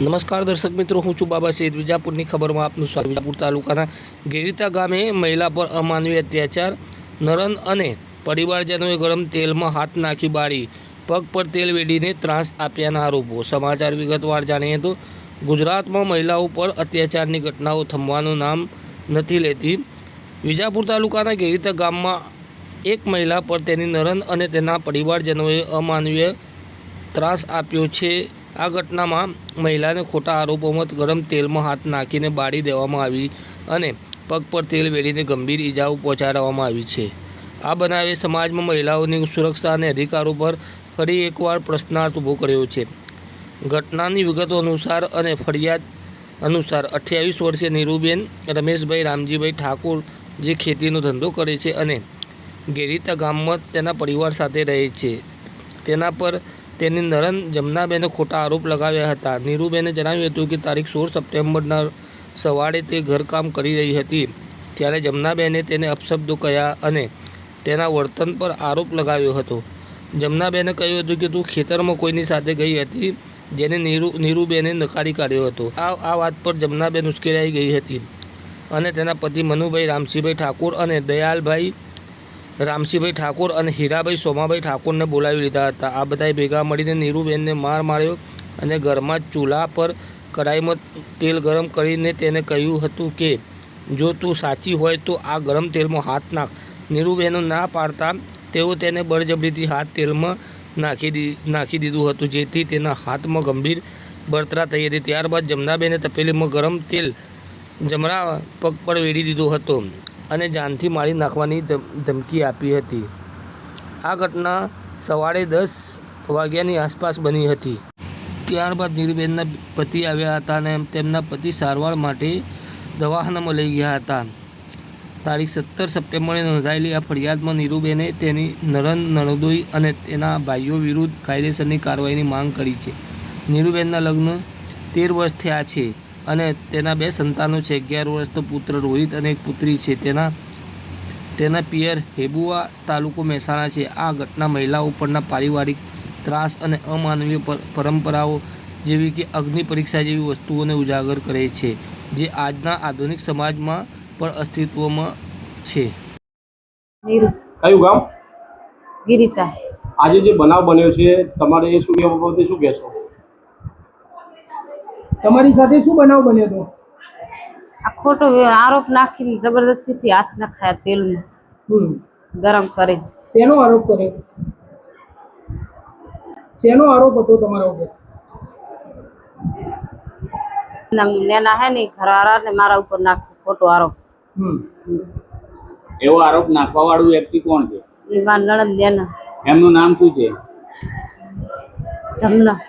નમસ્કાર દર્શક મિત્રો, હું છું બાબા સૈયદ. વિજાપુરની ખબરમાં આપનું સ્વાગત. વિજાપુર તાલુકાના ગેરીતા ગામે મહિલા પર અમાનવીય અત્યાચાર. નરન અને પરિવારજનોએ ગરમ તેલમાં હાથ નાખી બાળી, પગ પર તેલ વેડીને ત્રાસ આપ્યાના આરોપો. સમાચાર વિગતવાર જાણીએ તો ગુજરાતમાં મહિલાઓ પર અત્યાચારની ઘટનાઓ થમવાનું નામ નથી લેતી. વિજાપુર તાલુકાના ગેરીતા ગામમાં એક મહિલા પર તેની નરન અને તેના પરિવારજનોએ અમાનવીય ત્રાસ આપ્યો છે. આ ઘટનામાં મહિલાને ખોટા આરોપોમાં ગરમ તેલમાં હાથ નાખીને બાળી દેવામાં આવી અને પગ પર તેલ વેડીને ગંભીર ઇજાઓ પહોંચાડવામાં આવી છે. આ બનાવે સમાજમાં મહિલાઓની સુરક્ષા અને અધિકારો પર ફરી એકવાર પ્રશ્નાર્થ ઊભો કર્યો છે. ઘટનાની વિગતો અનુસાર અને ફરિયાદ અનુસાર 28 વર્ષીય નીરુબેન રમેશભાઈ રામજીભાઈ ઠાકોર, જે ખેતીનો ધંધો કરે છે અને ગેરીતા ગામમાં તેના પરિવાર સાથે રહે છે, તેના પર તેની નરન જમનાબેને ખોટા આરોપ લગાવ્યા હતા. નીરુબેને જણાવ્યું હતું કે તારીખ 16 સપ્ટેમ્બરના સવારે તે ઘરકામ કરી રહી હતી ત્યારે જમનાબેને તેને અપશબ્દો કહ્યા અને તેના વર્તન પર આરોપ લગાવ્યો હતો. જમનાબેને કહ્યું હતું કે તું ખેતરમાં કોઈની સાથે ગઈ હતી, જેને નીરુબેને નકારી કાઢ્યો હતો. આ વાત પર જમનાબેન ઉશ્કેરાઈ ગઈ હતી અને તેના પતિ મનુભાઈ રામસિંહભાઈ ઠાકોર અને દયાલભાઈ રામસિંહભાઈ ઠાકોર અને હીરાભાઈ સોમાભાઈ ઠાકોરને બોલાવી લીધા હતા. આ બધાએ ભેગા મળીને નીરુબેનને માર માર્યો અને ઘરમાં ચૂલા પર કડાઈમાં તેલ ગરમ કરીને તેને કહ્યું હતું કે જો તું સાચી હોય તો આ ગરમ તેલમાં હાથ નાખ. નીરુબેનો ના પાડતા તેઓ તેને બળજબરીથી હાથ તેલમાં નાખી દીધું હતું, જેથી તેના હાથમાં ગંભીર બળતરા થઈ હતી. ત્યારબાદ જમનાબેને તપેલીમાં ગરમ તેલ જમણા પગ પર વેડી દીધો હતો અને જાનથી મારી નાખવાની ધમકી આપી હતી. આ ઘટના સવારે 10 વાગ્યાની આસપાસ બની હતી. ત્યારબાદ નીરુબેનના પતિ આવ્યા હતા અને તેમના પતિ સારવાર માટે દવાખાનામાં લઈ ગયા હતા. તારીખ 17 સપ્ટેમ્બરે નોંધાયેલી આ ફરિયાદમાં નીરુબેને તેની નરન, નણદોઈ અને તેના ભાઈઓ વિરુદ્ધ કાયદેસરની કાર્યવાહીની માંગ કરી છે. નીરુબેનના લગ્ન 13 વર્ષ થયા છે અને તેના 2 સંતાનો છે. 11 વર્ષનો પુત્ર રોહિત અને એક પુત્રી છે. તેના પિયર હેબુઆ, તાલુકો મહેસાણા છે. આ ઘટના મહિલાઓ પરના પારિવારિક ત્રાસ અને અમાનવીય પરંપરાઓ જેવી કે અગ્નિ પરીક્ષા જેવી વસ્તુઓને ઉજાગર કરે છે, જે આજના આધુનિક સમાજમાં પણ અસ્તિત્વમાં છે. કયું ગામ? ગિરિતા. આજે જે બનાવ બન્યો છે, તમારે એ શું બાબતે શું કહેશો? તમારી સાથે શું બનાવ બન્યો હતો? આ ખોટો આરોપ નાખીને જબરદસ્તીથી હાથ નખાયા તેલમાં ગરમ કરી. શેનો આરોપ કર્યો? શેનો આરોપ હતો તમારા ઉપર? નેના હે ને ઘરવાળા ને મારા ઉપર નાખ્યો ખોટો આરોપ. એવો આરોપ નાખવા વાળું વ્યક્તિ કોણ છે? એ મારા નણંદ નેના. એમનું નામ શું છે? જમના.